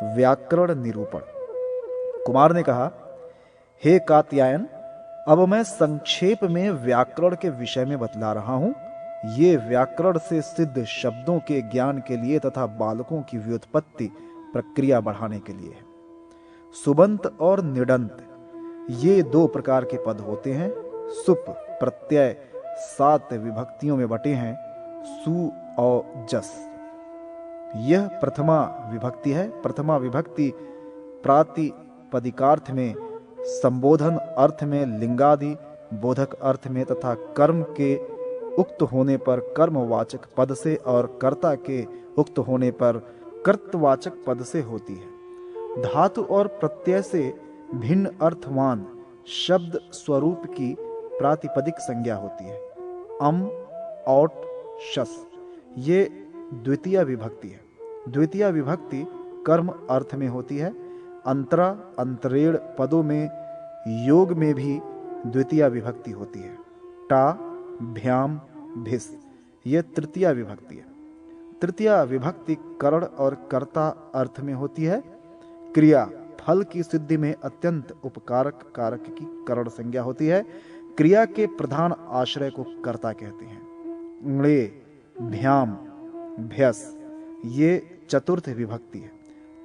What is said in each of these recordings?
व्याकरण निरूपण। कुमार ने कहा, हे कात्यायन, अब मैं संक्षेप में व्याकरण के विषय में बतला रहा हूं। ये व्याकरण से सिद्ध शब्दों के ज्ञान के लिए तथा बालकों की व्युत्पत्ति प्रक्रिया बढ़ाने के लिए है। सुबंत और निडंत ये दो प्रकार के पद होते हैं। सुप प्रत्यय 7 विभक्तियों में बटे हैं, सु और जस। यह प्रथमा विभक्ति है। प्रथमा विभक्ति प्रातिपदिकार्थ में, संबोधन अर्थ में, लिंगादि बोधक अर्थ में तथा कर्म के उक्त होने पर कर्मवाचक पद से और कर्ता के उक्त होने पर कर्तवाचक पद से होती है। धातु और प्रत्यय से भिन्न अर्थवान शब्द स्वरूप की प्रातिपदिक संज्ञा होती है। अम, औट, शस ये द्वितीय विभक्ति है। द्वितीय विभक्ति कर्म अर्थ में होती है। अंतरा, अंतरेण पदों में योग में भी द्वितीय विभक्ति होती है। टा, भ्याम, भिस ये तृतीय विभक्ति है। तृतीय विभक्ति करण और कर्ता अर्थ में होती है। क्रिया फल की सिद्धि में अत्यंत उपकारक कारक की करण संज्ञा होती है। क्रिया के प्रधान आश्रय को कर्ता कहते हैं। ङे, भ्याम, भ्यस ये चतुर्थ विभक्ति है।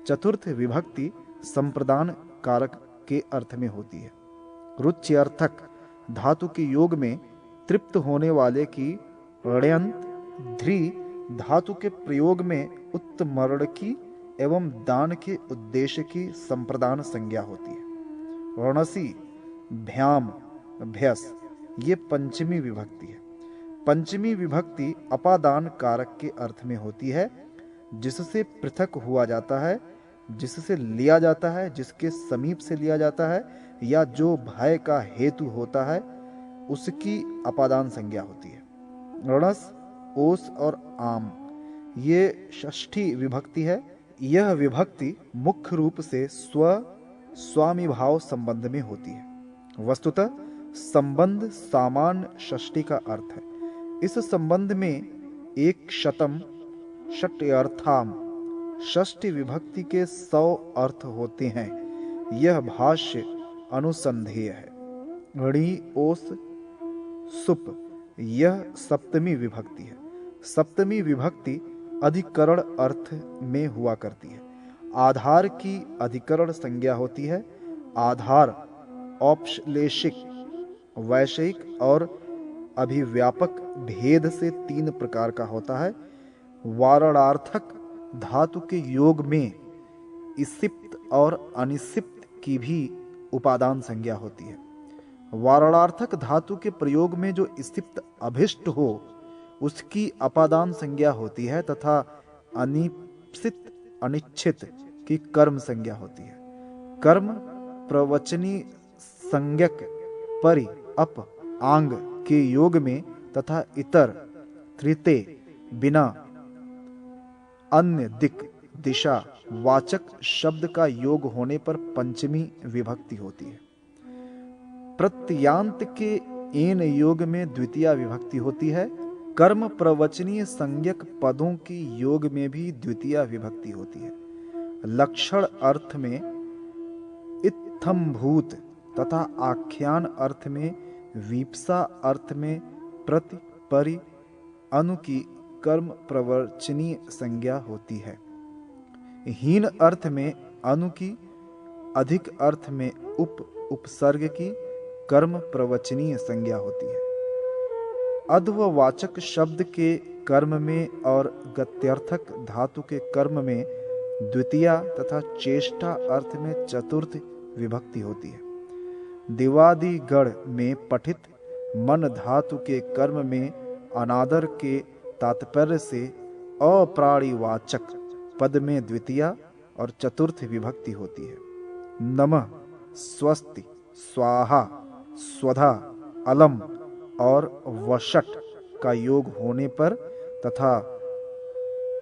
चतुर्थ विभक्ति संप्रदान कारक के अर्थ में होती है। रुच्यर्थक धातु के योग में तृप्त होने वाले की ण्यंत, ध्री धातु के प्रयोग में उत्तमर्ण की एवं दान के उद्देश्य की संप्रदान संज्ञा होती है। रणसी, भ्याम, भ्यस ये पंचमी विभक्ति है। पंचमी विभक्ति अपादान कारक के अर्थ में होती है, जिससे पृथक हुआ जाता है, जिससे लिया जाता है, जिसके समीप से लिया जाता है या जो भय का हेतु होता है उसकी अपादान संज्ञा होती है। रणस, ओस और आम ये षष्ठी विभक्ति है। यह विभक्ति मुख्य रूप से स्वामी भाव संबंध में होती है। वस्तुतः संबंध सामान्य षष्ठी का अर्थ है। इस संबंध में एक शतम षट्यर्थाम षष्ठी विभक्ति के 100 अर्थ होते हैं। यह भाष्य अनुसंधेय है। ऋणी, ओस, सुप यह सप्तमी विभक्ति है। सप्तमी विभक्ति अधिकरण अर्थ में हुआ करती है। आधार की अधिकरण संज्ञा होती है। आधार औपश्लेषिक, वैषयिक और अभिव्यापक भेद से 3 प्रकार का होता है। वारणार्थक धातु के योग में इसिप्त और अनिसिप्त की भी उपादान संज्ञा होती है। वारणार्थक धातु के प्रयोग में जो इसिप्त अभिष्ट हो उसकी अपादान संज्ञा होती है तथा अनिप्सित अनिच्छित की कर्म संज्ञा होती है। कर्म प्रवचनी संज्ञक परि, अप, आंग के योग में तथा इतर, तृते, बिना, अन्य, दिक, दिशा वाचक शब्द का योग होने पर पंचमी विभक्ति होती है। प्रत्यांत के एन योग में द्वितीय विभक्ति होती है। कर्म प्रवचनीय संज्ञक पदों की योग में भी द्वितीय विभक्ति होती है। लक्षण अर्थ में इत्थम्भूत तथा आख्यान अर्थ में, वीप्सा अर्थ में प्रति, परि, अनु की कर्म प्रवचनीय संज्ञा होती है। हीन अर्थ में अनु की, अधिक अर्थ में उपसर्ग की कर्म प्रवचनीय संज्ञा होती है। अध्ववाचक शब्द के कर्म में और गत्यर्थक धातु के कर्म में द्वितीय तथा चेष्टा अर्थ में चतुर्थ विभक्ति होती है। दिवादिगण में पठित मन धातु के कर्म में अनादर के तात्पर्य से अप्राणिवाचक पद में द्वितीय और चतुर्थ विभक्ति होती है। नमः, स्वस्ति, स्वाहा, स्वधा, अलम और वषट का योग होने पर तथा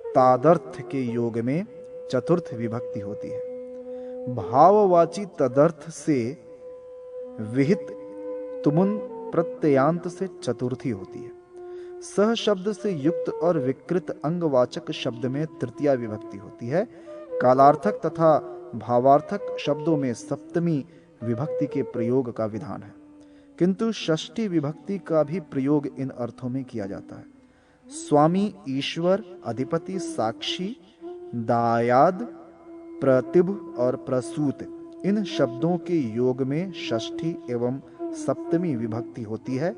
तादर्थ के योग में चतुर्थ विभक्ति होती है। भाववाची तदर्थ से विहित तुमुन प्रत्ययांत से चतुर्थी होती है। सह शब्द से युक्त और विकृत अंगवाचक शब्द में तृतीया विभक्ति होती है। कालार्थक तथा भावार्थक शब्दों में सप्तमी विभक्ति के प्रयोग का विधान है, किंतु षष्ठी विभक्ति का भी प्रयोग इन अर्थों में किया जाता है। स्वामी, ईश्वर, अधिपति, साक्षी, दायाद, प्रतिभ और प्रसूत, इन शब्दों के योग में षष्ठी एवं सप्तमी विभक्ति होती है।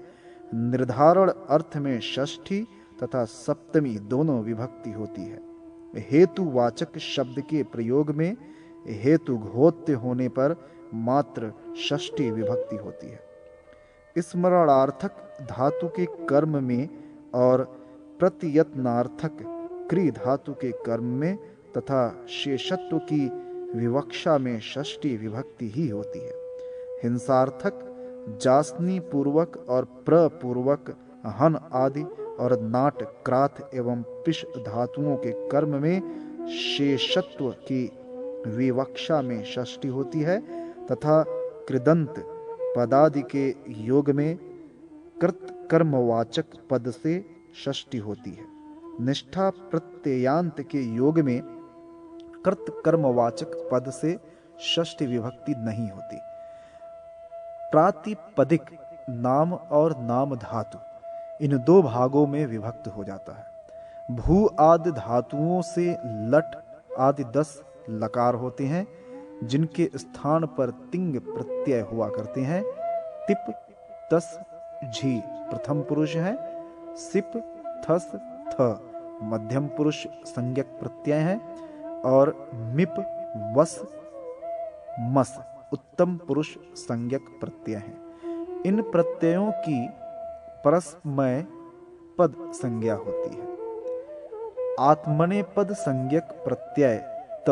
निर्धारण अर्थ में षष्ठी तथा सप्तमी दोनों विभक्ति होती है। हेतुवाचक शब्द के प्रयोग में हेतु घोत्य होने पर मात्र षष्ठी विभक्ति होती है। स्मरणार्थक धातु के कर्म में और प्रत्ययनार्थक क्री धातु के कर्म में तथा शेषत्व की विवक्षा में षष्ठी विभक्ति ही होती है। हिंसार्थक जासनी पूर्वक और प्रपूर्वक हन आदि और नाट, क्राथ एवं पिश धातुओं के कर्म में शेषत्व की विवक्षा में षष्ठी होती है तथा कृदंत पदादि के योग में कृत कर्मवाचक पद से षष्ठी होती है। निष्ठा प्रत्ययांत के योग में कृत कर्मवाचक पद से षष्ठी विभक्ति नहीं होती। प्रातिपदिक नाम और नाम धातु इन दो भागों में विभक्त हो जाता है। भू आदि धातुओं से लट आदि 10 लकार होते हैं, जिनके स्थान पर तिंग प्रत्यय हुआ करते हैं। तिप, तस, झी प्रथम पुरुष है। सिप, थस, थ मध्यम पुरुष संज्ञक प्रत्यय है और मिप, वस, मस उत्तम पुरुष संज्ञक प्रत्यय है। इन प्रत्ययों की परस्मय पद संज्ञा होती है। आत्मने पद संज्ञक प्रत्यय त,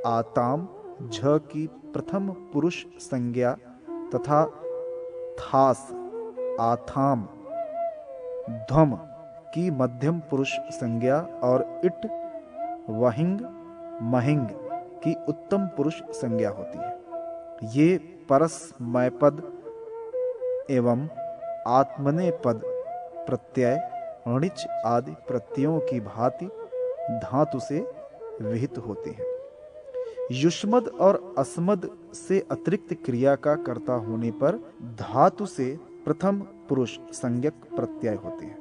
आताम, झ की प्रथम पुरुष संज्ञा तथा थास, आथाम, ध्वम की मध्यम पुरुष संज्ञा और इट, वहिंग, महिंग की उत्तम पुरुष संज्ञा होती है। ये परस्मय पद एवं आत्मने पद प्रत्यय णिच आदि प्रत्ययों की भांति धातु से विहित होते हैं। युष्मद और अस्मद से अतिरिक्त क्रिया का कर्ता होने पर धातु से प्रथम पुरुष संज्ञक प्रत्यय होते हैं।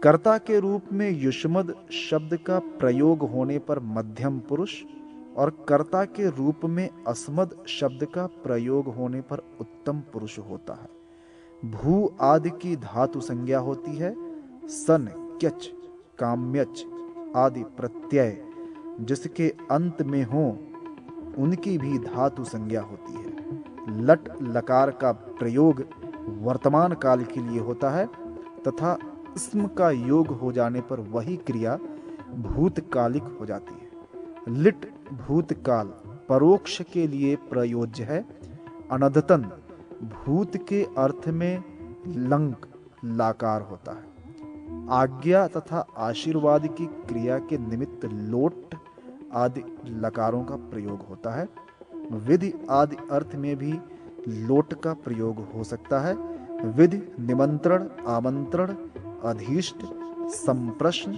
कर्ता के रूप में युष्मद शब्द का प्रयोग होने पर मध्यम पुरुष और कर्ता के रूप में अस्मद शब्द का प्रयोग होने पर उत्तम पुरुष होता है। भू आदि की धातु संज्ञा होती है। सन, क्यच, काम्यच आदि प्रत्यय जिसके अंत में हो उनकी भी धातु संज्ञा होती है। लट लकार का प्रयोग वर्तमान काल के लिए होता है तथा स्म का योग हो जाने पर वही क्रिया भूतकालिक हो जाती है। लिट भूतकाल परोक्ष के लिए प्रयोज्य है। अनदतन भूत के अर्थ में लंक लाकार होता है। आज्ञा तथा आशीर्वाद की क्रिया के निमित्त लोट आदि लकारों का प्रयोग होता है। विधि आदि अर्थ में भी लोट का प्रयोग हो सकता है। विधि निमंत्रण, आमंत्रण, अधीष्ट, संप्रश्न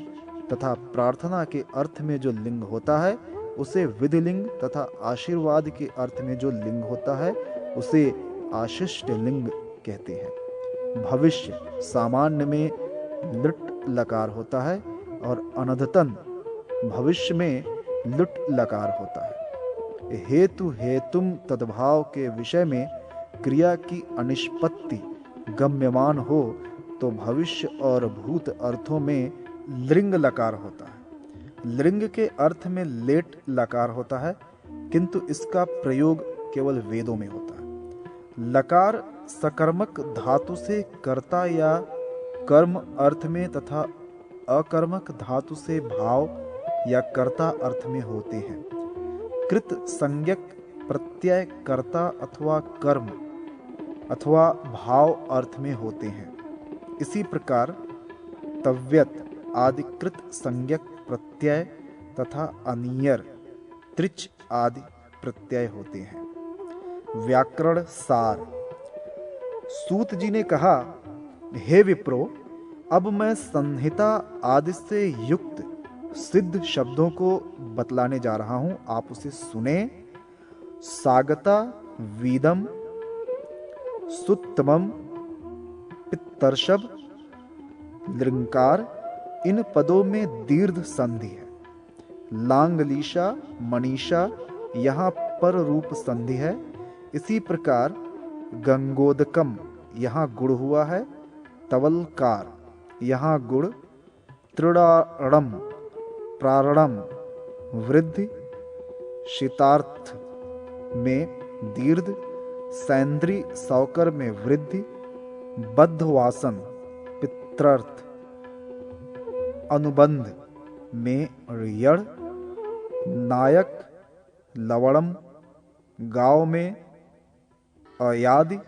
तथा प्रार्थना के अर्थ में जो लिंग होता है उसे विधिलिंग तथा आशीर्वाद के अर्थ में जो लिंग होता है उसे आशिष्ट लिंग कहते हैं। भविष्य सामान्य में लुट लकार होता है और अनधतन भविष्य में लुट लकार होता है। हेतु हेतुम तद्भाव के विषय में क्रिया की अनिष्पत्ति गम्यमान हो तो भविष्य और भूत अर्थों में लृंग लकार होता है। लृंग के अर्थ में लेट लकार होता है, किंतु इसका प्रयोग केवल वेदों में होता है। लकार सकर्मक धातु से कर्ता या कर्म अर्थ में तथा अकर्मक धातु से भाव या कर्ता अर्थ में होते हैं। कृत संज्ञक प्रत्यय कर्ता अथवा कर्म अथवा भाव अर्थ में होते हैं। इसी प्रकार तव्यत आदि कृत संज्ञक प्रत्यय तथा अनियर, त्रिच आदि प्रत्यय होते हैं। व्याकरण सार। सूत जी ने कहा, हे विप्रो, अब मैं संहिता आदि से युक्त सिद्ध शब्दों को बतलाने जा रहा हूं, आप उसे सुने। सागता वीदम सुत्तमम पित्तर्षभ लृंकार, इन पदों में दीर्घ संधि है। लांगलीशा मनीषा यहाँ पर रूप संधि है। इसी प्रकार गंगोदकम यहाँ गुण हुआ है। तवलकार यहाँ गुण। त्रिडाणम प्रारणम वृद्धि। शीतार्थ में दीर्घ। सैंद्री सौकर में वृद्धि। बद्धवासन पित्रर्थ। अनुबंध में यड़। नायक लवणम गांव में अयादि।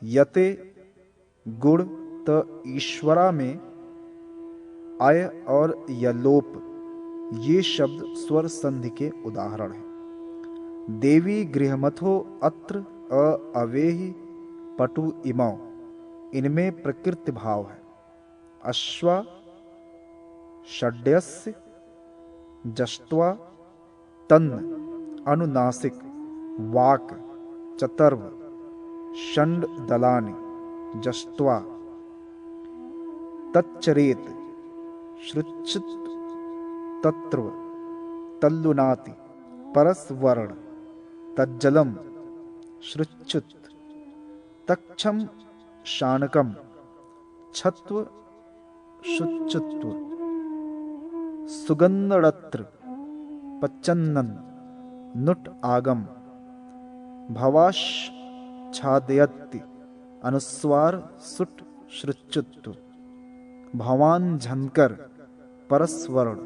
यते गुण त ईश्वरा में अय और यलोप, ये शब्द स्वर संधि के उदाहरण हैं। देवी गृहमथो अत्र अवेहि पटु इमौ, इनमें प्रकृति भाव है। अश्वा षड्यस्य जष्ट्वा तन्न अनुनासिक। वाक चतर्व षण्ड दलानि जष्ट्वा। तच्चरेत श्रुच्छित तत्र तल्लुनाति परस्वर्ण। तज्जलम श्रुच्छुत। तक्षम शानकम छत्व शुच्युत्व। सुगंधड़त्र पच्चन्नन नुट आगम। भवाश छादयति अनुस्वार सुट श्रुच्युत्व। भवान झनकर परस्वर्ण।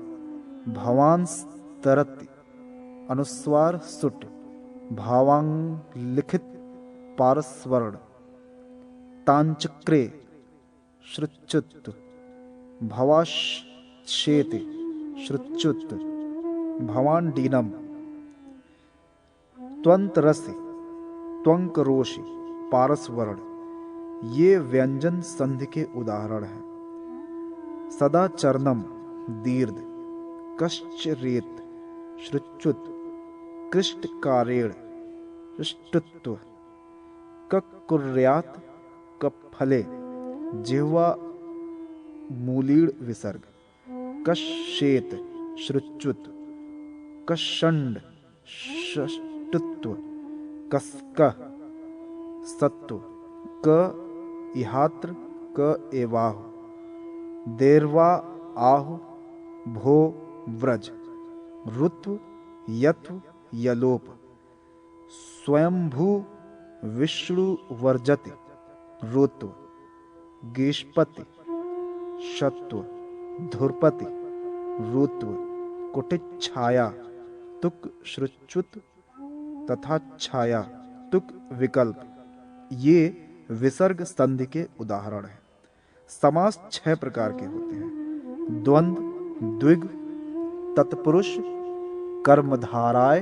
भवान स्तरति अनुस्वार सुट। भावांग लिखित पारस्वर्ण। तांचक्रे श्रुच्युत्व। भवाश्चेति श्रुच्युत्व। भवांडीनम। त्वंतरसि त्वंकरोषि पारस्वर्ण, ये व्यंजन संधि के उदाहरण हैं। सदाचरणम दीर्घ। कश्चरेत श्रुच्युत। कृष्टकारेण हृष्टत्व। ककुर्यात कफले जिह्वा मूलीड़ विसर्ग। कश्येत श्रुच्युत। कषंड षष्टत्व। कस्कः सत्व। क इहात्र क एवाहु। देर्वा आहु भो व्रज। ऋत्व यत्व यलोप। स्वयंभू विष्णु वर्जति। ऋत्व गेशपति शत्व। धुरपति ऋत्व कुटिच्छाया तुक श्रुच्युत तथा छाया तुक विकल्प, ये विसर्ग संधि के उदाहरण हैं। समास 6 प्रकार के होते हैं। द्वंद्व, द्विग, तत्पुरुष, कर्मधाराय,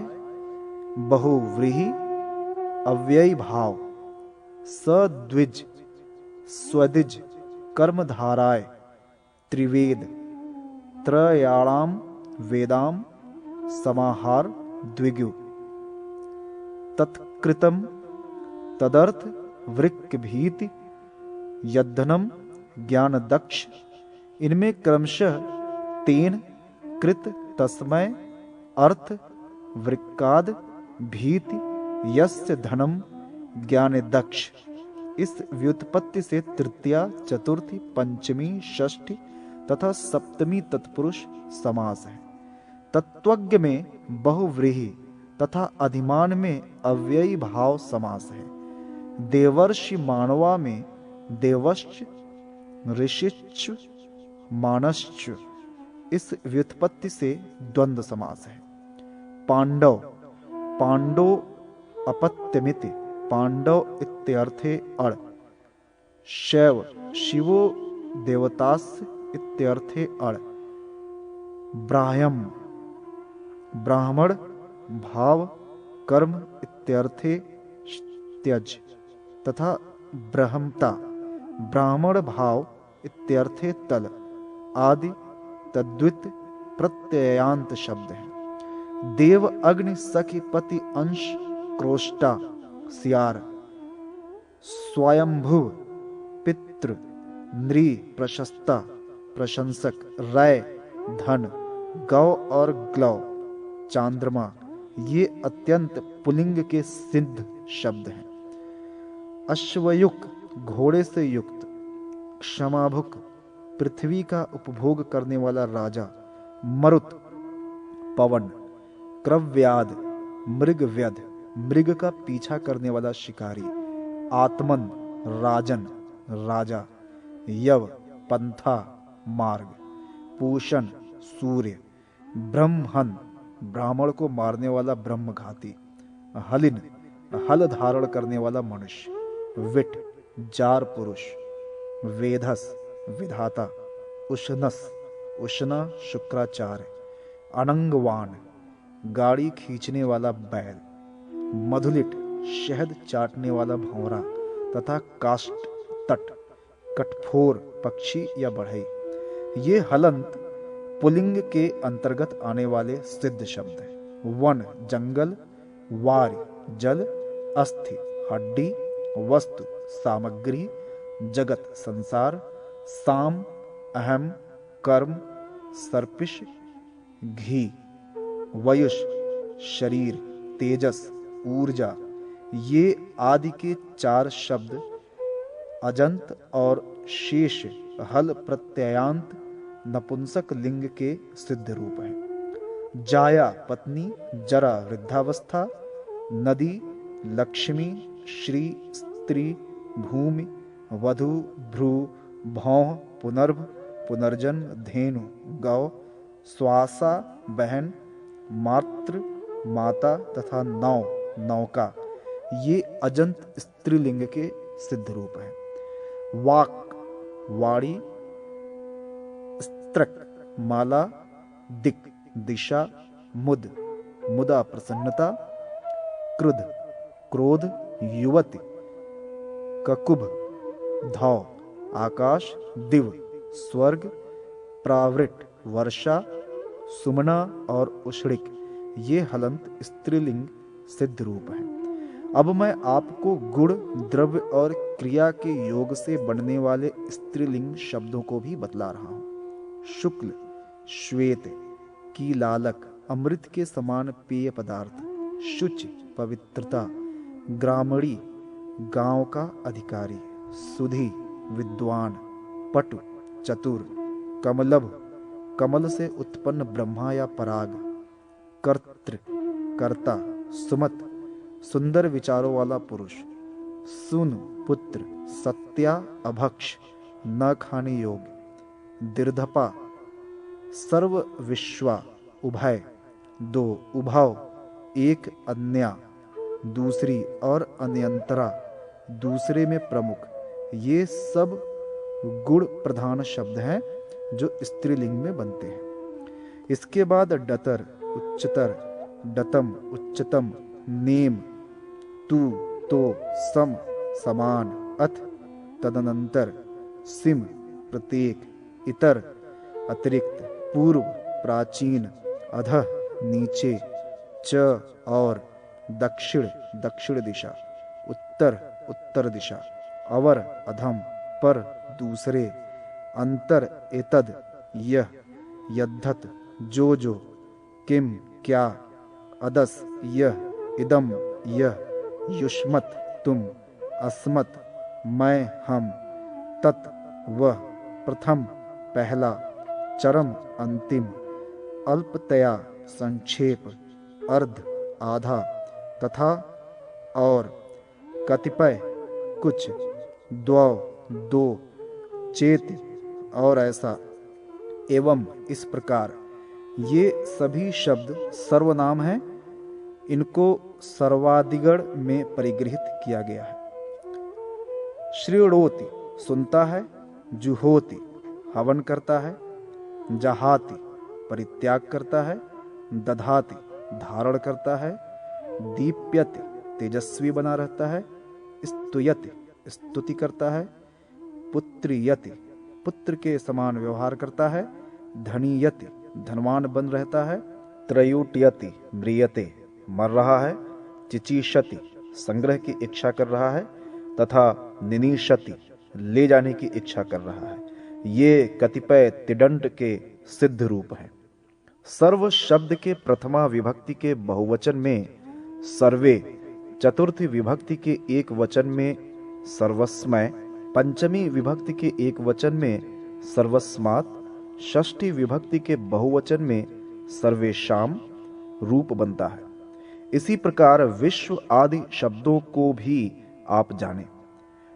बहुव्रीहि, अव्ययी भाव। सद्विज, स्वदिज, कर्मधाराय, त्रिवेद, त्रयाणाम वेदाम, समाहार, द्विगु। तत्कृतम, तदर्थ, वृक्क भीति, यद्धनम, ज्ञान दक्ष। इनमें क्रमशः तेन, कृत, तस्मै, अर्थ, वृक्काद, भीति, यस्य धनम, ज्ञान दक्ष। इस व्युत्पत्ति से तृतीया, चतुर्थी, पंचमी, षष्ठी तथा सप्तमी तत्पुरुष समास है। तत्वज्ञ में बहुव्रीहि तथा अधिमान में अव्ययी भाव समास है। देवर्षि मानवा में देवश्च, ऋषिश्च, मानश्च। इस व्युत्पत्ति से द्वंद्व समास है। पांडव, पांडो अपत्यमिति, पांडव इत्यर्थे अण। शैव, शिवो देवतास्य इत्यर्थे अण। ब्राह्यम, ब्राह्मण, भाव, कर्म इत्यर्थे त्यज तथा ब्रह्मता, ब्राह्मण भाव इत्यर्थे तल आदि तद्वित प्रत्ययांत शब्द हैं। देव, अग्नि, सखी, पति, अंश, क्रोष्टा, सियार, स्वयंभुव, पितृ, नृ, प्रशस्ता, प्रशंसक, रय, धन, गौ और ग्लौ, चांद्रमा, ये अत्यंत पुल्लिंग के सिद्ध शब्द हैं। अश्वयुक्त, घोड़े से युक्त, क्षमाभुक, पृथ्वी का उपभोग करने वाला राजा, मरुत, पवन, क्रव्याद, मृगव्यध, मृग का पीछा करने वाला शिकारी, आत्मन, राजन, राजा, यव, पंथा, मार्ग, पूषण, सूर्य, ब्रह्महन, ब्राह्मण को मारने वाला ब्रह्मघाती, हलिन, हल धारण करने वाला मनुष्य, विट, जार पुरुष, वेधस, विधाता, उष्णस, उष्णा, शुक्राचार्य, अनंगवान, गाड़ी खींचने वाला बैल, मधुलिट, शहद चाटने वाला भंवरा तथा काष्ठ तट, कटफोर, पक्षी या बढ़ई। ये हलंत पुल्लिंग के अंतर्गत आने वाले सिद्ध शब्द हैं। वन, जंगल, वार्य, जल, अस्थि, हड्डी, वस्तु, सामग्री, जगत, संसार, साम, अहम, कर्म, सर्पिश, घी, वयुष, शरीर, तेजस, ऊर्जा, ये आदि के 4 शब्द अजंत और शेष हल प्रत्ययांत नपुंसक लिंग के सिद्ध रूप हैं। जाया, पत्नी, जरा, वृद्धावस्था, नदी, लक्ष्मी, श्री, स्त्री, भूमि, वधु, भ्रू, भौह, पुनर्भ, पुनर्जन्म, धेनु, गौ, स्वासा, बहन, मातृ, माता तथा नौ, नौका, ये अजंत स्त्रीलिंग के सिद्ध रूप हैं। वाक, वाणी, स्त्रक, माला, दिक, दिशा, मुद, मुदा, प्रसन्नता, क्रुध, क्रोध, युवती, ककुभ, धौ, आकाश, दिव, स्वर्ग, प्रावृट, वर्षा, सुमना और उष्णिक, ये हलंत स्त्रीलिंग सिद्ध रूप हैं। अब मैं आपको गुण, द्रव्य और क्रिया के योग से बनने वाले स्त्रीलिंग शब्दों को भी बतला रहा हूँ। शुक्ल, श्वेत, कीलालक, अमृत के समान पेय पदार्थ, शुचि, पवित्रता, ग्रामणी, गांव का अधिकारी, सुधी, विद्वान, पटु, चतुर, कमलभ, कमल से उत्पन्न ब्रह्मा या पराग, कर्तृ, कर्ता, सुमत, सुंदर विचारों वाला पुरुष, सुन, पुत्र, सत्या, अभक्ष, न खाने योग्य, दीर्घपा, सर्व विश्वा, उभय, 2, उभव, एक, अन्या, दूसरी और अन्यंतरा, दूसरे में प्रमुख, ये सब गुण प्रधान शब्द हैं जो स्त्रीलिंग में बनते हैं। इसके बाद डतर, उच्चतर, डतम, उच्चतम, नेम, तू, तो, सम, समान, अथ, तदनंतर, सिम, प्रत्येक, इतर, अतिरिक्त, पूर्व, प्राचीन, अधः, नीचे, च और दक्षिण, दक्षिण दिशा, उत्तर, उत्तर दिशा, अवर, अधम, पर, दूसरे, अंतर, एतद, यह, यद्धत, जो, किम, क्या, अदस, यह, इदम, यह, युष्मत, तुम, अस्मत्, मैं, हम, तत्, वह, प्रथम, पहला, चरम, अंतिम, अल्पतया, संक्षेप, अर्ध, आधा, तथा और, कतिपय, कुछ, द्वौ, दो, चेत और ऐसा, एवं इस प्रकार, ये सभी शब्द सर्वनाम हैं। इनको सर्वादिगण में परिगृहित किया गया है। श्रीणोति, सुनता है, जुहोति, हवन करता है, जहाति, परित्याग करता है, दधाति, धारण करता है, दीप्यति, तेजस्वी बना रहता है, स्तुयति, स्तुति करता है, पुत्रियति, पुत्र के समान व्यवहार करता है, धनीयति, धनवान बन रहता है। त्रयोटयति म्रियते मर रहा है। चिचिषति संग्रह की इच्छा कर रहा है तथा निनीशति ले जाने की इच्छा कर रहा है। ये कतिपय तिडंट के सिद्ध रूप हैं। सर्व शब्द के प्रथमा विभक्ति के बहुवचन में सर्वे, चतुर्थी विभक्ति के एक वचन में सर्वस्मय, पंचमी विभक्ति के एक वचन में सर्वस्मात्, षष्ठी विभक्ति के बहुवचन में सर्वेशाम रूप बनता है। इसी प्रकार विश्व आदि शब्दों को भी आप जानें।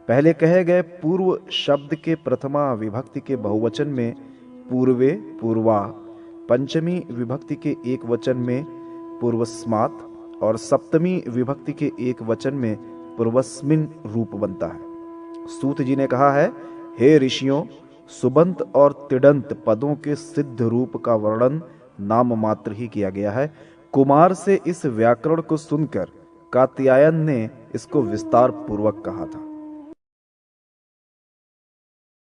पहले कहे गए पूर्व शब्द के प्रथमा विभक्ति के बहुवचन में पूर्वे, पूर्वा, पंचमी विभक्ति के एक वचन में पूर्वस्मात् और सप्तमी विभक्ति के एक वचन में पूर्वस्मिन रूप बनता है। सूत जी ने कहा है, हे ऋषियों, सुबंत और तिडंत पदों के सिद्ध रूप का वर्णन नाम मात्र ही किया गया है। कुमार से इस व्याकरण को सुनकर कात्यायन ने इसको विस्तार पूर्वक कहा था।